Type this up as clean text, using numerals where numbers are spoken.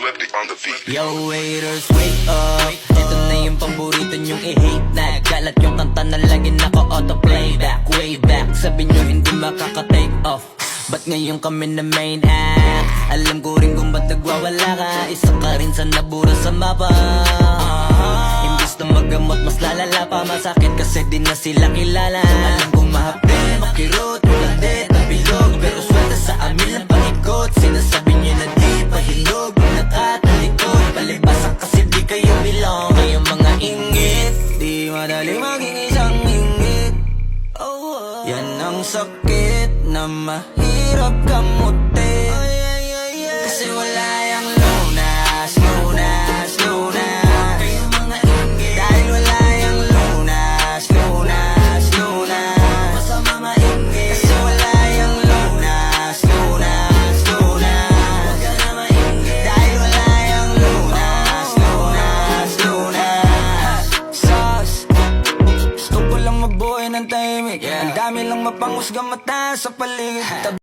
epileptic on the beat. Yo waiters, wake up. Ito na yung paborito nyong i-hate na galat yung kanta na lagi naka-auto-playback. Way back, sabi nyo hindi makaka-take off. Ba't ngayon kami na main act? Alam ko rin kung ba't nagwawala ka. Isa ka rin sa nabura sa mapa. Imbis na magamot, mas lalala pa. Masakit kasi di na sila kilala. Alam kong mahapin, makirot, walang det, nabilog. Pero swerte sa amin lang pangikot. Sinasabi nyo na di pahilog. Nakatalikod, palibasan kasi di kayo belong. Ngayong mga ingit, di madali maging isang ingit. Yan ang sakit na mahirap kamutin. Kasi wala yung lunas, lunas, lunas. Kayong mga inggit, dahil wala yung lunas, lunas, lunas. Masama mainggit, kasi wala yung lunas, lunas, lunas. Huwag ka na mainggit, dahil wala yung lunas, lunas, lunas. Sus, gusto ko lang mabuhay ng tahimik. Ang dami lang mapanghusgang mata sa paligid.